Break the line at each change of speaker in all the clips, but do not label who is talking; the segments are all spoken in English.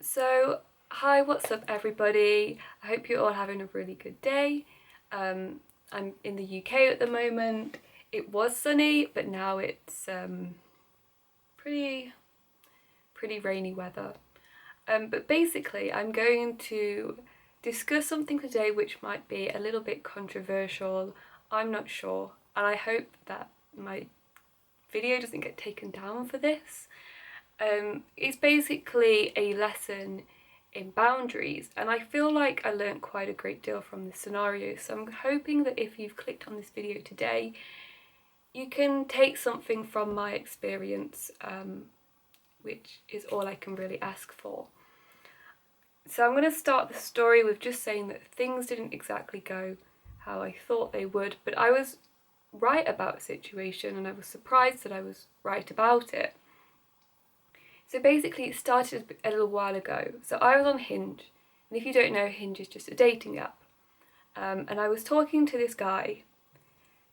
So, hi, what's up everybody? I hope you're all having a really good day. I'm in the UK at the moment. It was sunny, but now it's pretty rainy weather. But basically, I'm going to discuss something today which might be a little bit controversial. I'm not sure, and I hope that my video doesn't get taken down for this. It's basically a lesson in boundaries, and I feel like I learnt quite a great deal from this scenario, so I'm hoping that if you've clicked on this video today, you can take something from my experience, which is all I can really ask for. So I'm going to start the story with just saying that things didn't exactly go how I thought they would, but I was right about the situation and I was surprised that I was right about it. So basically it started a little while ago. So I was on Hinge, and if you don't know, Hinge is just a dating app. And I was talking to this guy,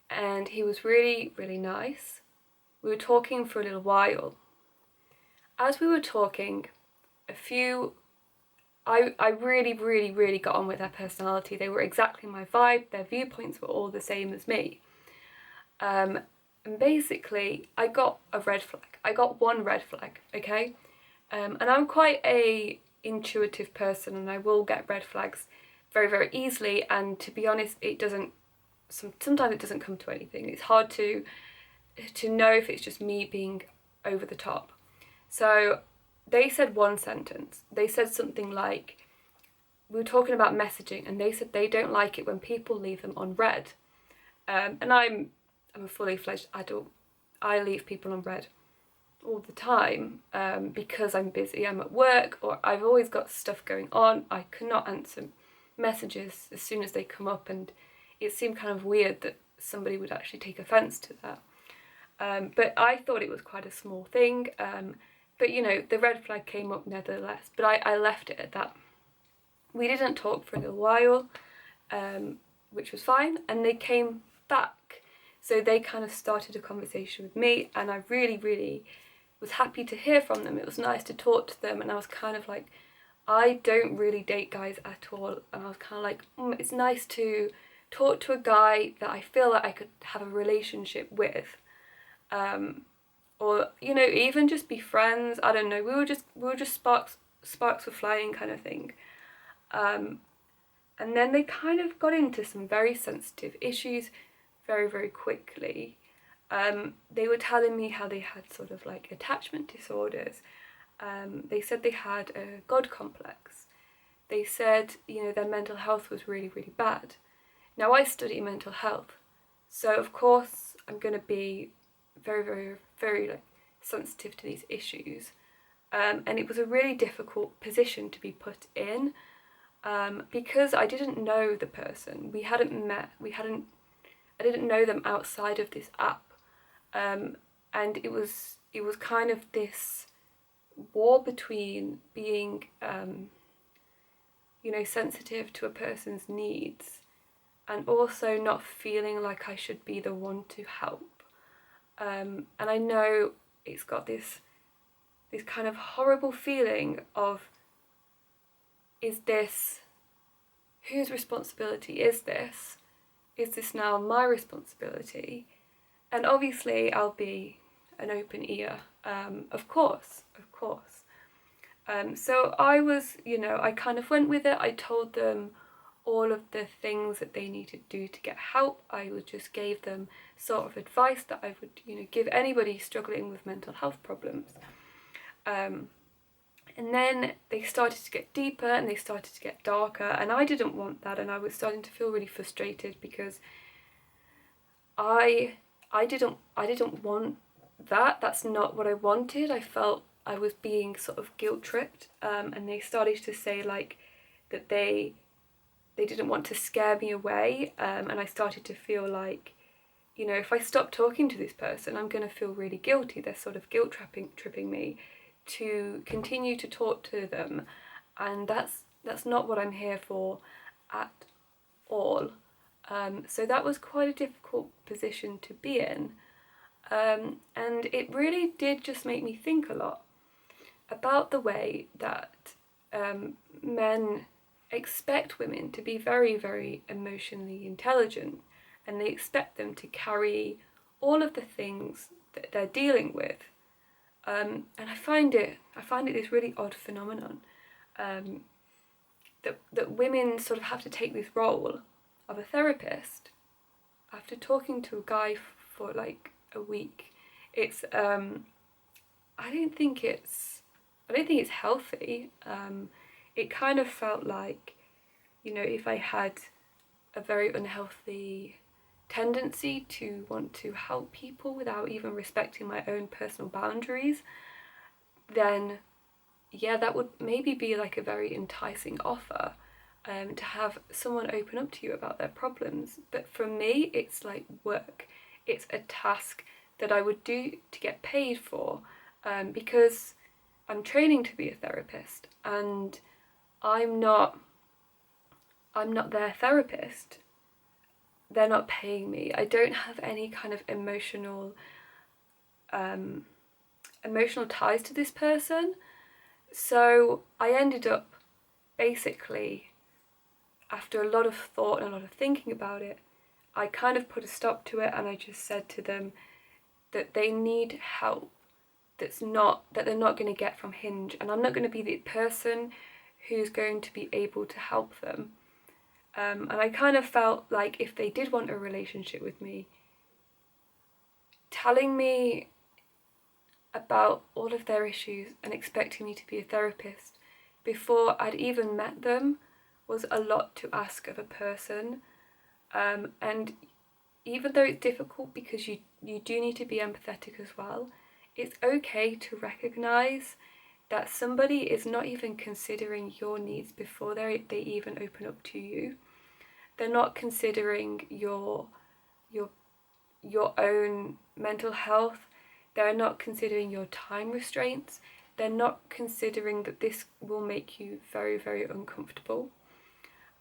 and he was really, really nice. We were talking for a little while. As we were talking, I really, really, really got on with their personality. They were exactly my vibe. Their viewpoints were all the same as me. And basically, I got a red flag. I got one red flag, okay? And I'm quite a intuitive person, and I will get red flags very, very easily. And to be honest, sometimes it doesn't come to anything. It's hard to know if it's just me being over the top. So they said one sentence. They said something like, we were talking about messaging, and they said they don't like it when people leave them on red. And I'm a fully fledged adult. I leave people on red all the time because I'm busy, I'm at work, or I've always got stuff going on. I cannot answer messages as soon as they come up, and it seemed kind of weird that somebody would actually take offence to that. But I thought it was quite a small thing, but you know, the red flag came up nevertheless, but I left it at that. We didn't talk for a little while, which was fine, and they came back. So they kind of started a conversation with me, and I really, really was happy to hear from them. It was nice to talk to them, and I was kind of like, I don't really date guys at all, and I was kind of like, it's nice to talk to a guy that I feel that I could have a relationship with, or you know, even just be friends. I don't know. We were just sparks were flying kind of thing. And then they kind of got into some very sensitive issues very, very quickly. They were telling me how they had sort of like attachment disorders. They said they had a God complex. They said, you know, their mental health was really, really bad. Now I study mental health, so of course I'm going to be very, very, very like sensitive to these issues. And it was a really difficult position to be put in, because I didn't know the person. We hadn't met. I didn't know them outside of this app, and it was kind of this war between being, you know, sensitive to a person's needs, and also not feeling like I should be the one to help. And I know it's got this kind of horrible feeling of, is this, whose responsibility is this? Is this now my responsibility? And obviously I'll be an open ear, of course. So I was, you know, I kind of went with it. I told them all of the things that they needed to do to get help. I just gave them sort of advice that I would, you know, give anybody struggling with mental health problems. And then they started to get deeper and they started to get darker, and I didn't want that, and I was starting to feel really frustrated because I didn't want that. That's not what I wanted. I felt I was being sort of guilt tripped, and they started to say like that they didn't want to scare me away, and I started to feel like, you know, if I stop talking to this person, I'm going to feel really guilty. They're sort of guilt tripping me to continue to talk to them, and that's not what I'm here for at all. So that was quite a difficult position to be in, and it really did just make me think a lot about the way that men expect women to be very, very emotionally intelligent, and they expect them to carry all of the things that they're dealing with. And I find it this really odd phenomenon, that women sort of have to take this role of a therapist. After talking to a guy for like a week, it's I don't think it's healthy. It kind of felt like, if I had a very unhealthy tendency to want to help people without even respecting my own personal boundaries, then yeah, that would maybe be like a very enticing offer, to have someone open up to you about their problems. But for me, it's like work. It's a task that I would do to get paid for, because I'm training to be a therapist, and I'm not their therapist. They're not paying me. I don't have any kind of emotional ties to this person. So I ended up, basically, after a lot of thought and a lot of thinking about it, I kind of put a stop to it, and I just said to them that they need help that they're not going to get from Hinge, and I'm not going to be the person who's going to be able to help them. And I kind of felt like if they did want a relationship with me, telling me about all of their issues and expecting me to be a therapist before I'd even met them was a lot to ask of a person. And even though it's difficult, because you do need to be empathetic as well, it's okay to recognise that somebody is not even considering your needs before they even open up to you. They're not considering your own mental health. They're not considering your time restraints. They're not considering that this will make you very, very uncomfortable.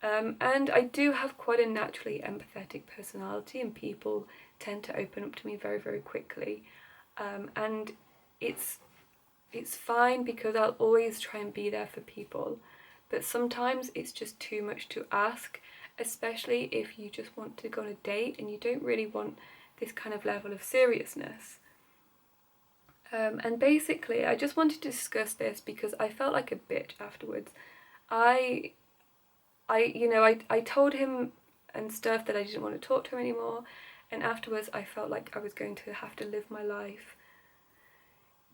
And I do have quite a naturally empathetic personality, and people tend to open up to me very, very quickly. And it's fine, because I'll always try and be there for people. But sometimes it's just too much to ask, especially if you just want to go on a date and you don't really want this kind of level of seriousness. And basically, I just wanted to discuss this because I felt like a bitch afterwards. I told him and stuff that I didn't want to talk to him anymore, and afterwards I felt like I was going to have to live my life,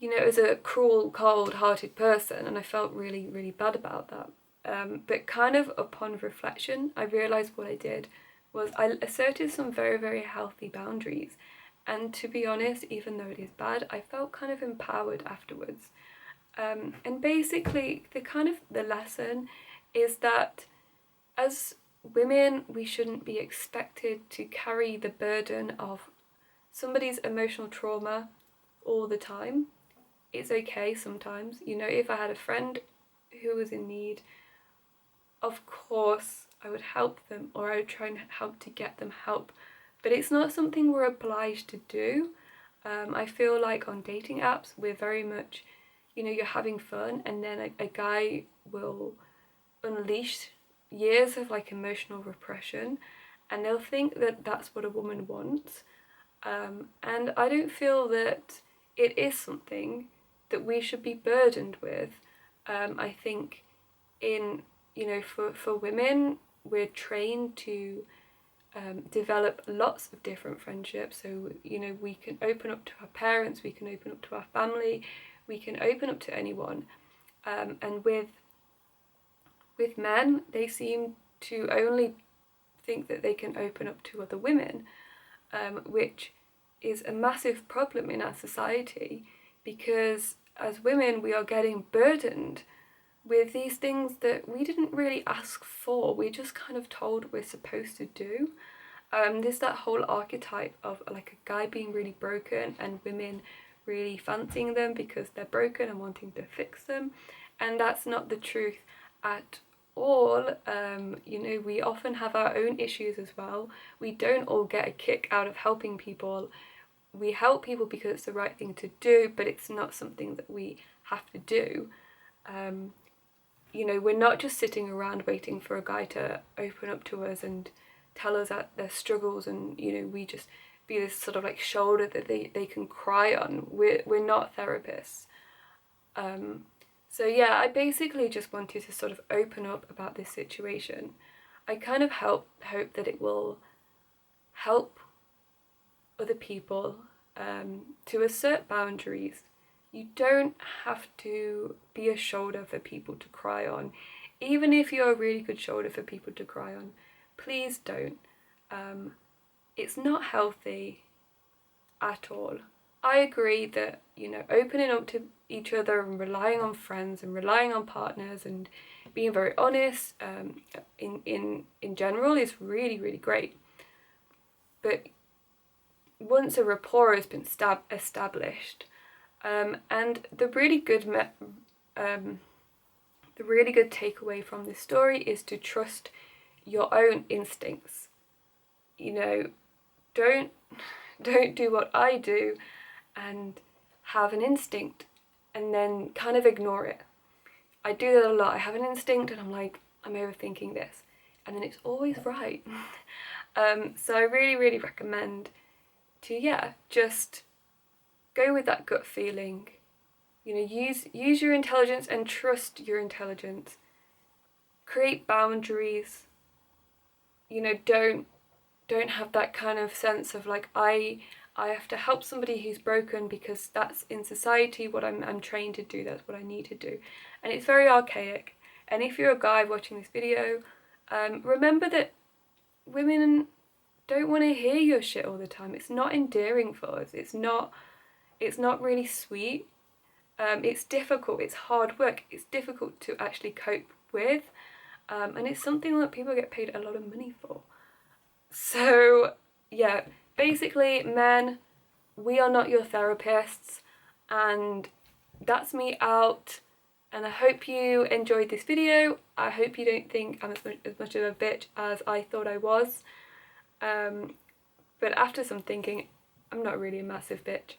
as a cruel, cold-hearted person, and I felt really, really bad about that. But kind of upon reflection, I realised what I did was I asserted some very, very healthy boundaries. And to be honest, even though it is bad, I felt kind of empowered afterwards. And basically, the lesson is that as women, we shouldn't be expected to carry the burden of somebody's emotional trauma all the time. It's okay sometimes. If I had a friend who was in need, of course I would help them, or I would try and help to get them help. But it's not something we're obliged to do. I feel like on dating apps, we're very much, you're having fun, and then a guy will unleash years of like emotional repression, and they'll think that that's what a woman wants. And I don't feel that it is something that we should be burdened with. I think for women, we're trained to develop lots of different friendships. So, we can open up to our parents, we can open up to our family, we can open up to anyone. And with men, they seem to only think that they can open up to other women, which is a massive problem in our society, because as women, we are getting burdened with these things that we didn't really ask for. We're just kind of told we're supposed to do. There's that whole archetype of like a guy being really broken and women really fancying them because they're broken and wanting to fix them, and that's not the truth at all. We often have our own issues as well. We don't all get a kick out of helping people. We help people because it's the right thing to do, but it's not something that we have to do. you know, we're not just sitting around waiting for a guy to open up to us and tell us that their struggles, and, you know, we just be this sort of like shoulder that they can cry on. We're not therapists. So yeah, I basically just wanted to sort of open up about this situation. I kind of hope that it will help other people to assert boundaries. You don't have to be a shoulder for people to cry on. Even if you're a really good shoulder for people to cry on, please don't. It's not healthy at all. I agree that, you know, opening up to each other and relying on friends and relying on partners and being very honest in general is really, really great. But once a rapport has been established, and the really good takeaway from this story is to trust your own instincts. You know, don't do what I do and have an instinct and then kind of ignore it. I do that a lot. I have an instinct and I'm like, I'm overthinking this, and then it's always right. So I really, really recommend to, just go with that gut feeling. You know, use your intelligence and trust your intelligence. Create boundaries. You know, don't have that kind of sense of like, I have to help somebody who's broken because that's in society what I'm trained to do, that's what I need to do. And it's very archaic. And if you're a guy watching this video, remember that women don't want to hear your shit all the time. It's not endearing for us. It's not really sweet. It's difficult. It's hard work. It's difficult to actually cope with. And it's something that people get paid a lot of money for. So yeah, basically, men, we are not your therapists, and that's me out. And I hope you enjoyed this video. I hope you don't think I'm as much of a bitch as I thought I was. But after some thinking, I'm not really a massive bitch.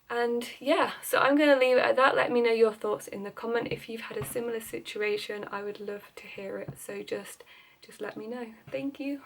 And yeah, so I'm going to leave it at that. Let me know your thoughts in the comment. If you've had a similar situation, I would love to hear it. So just let me know. Thank you.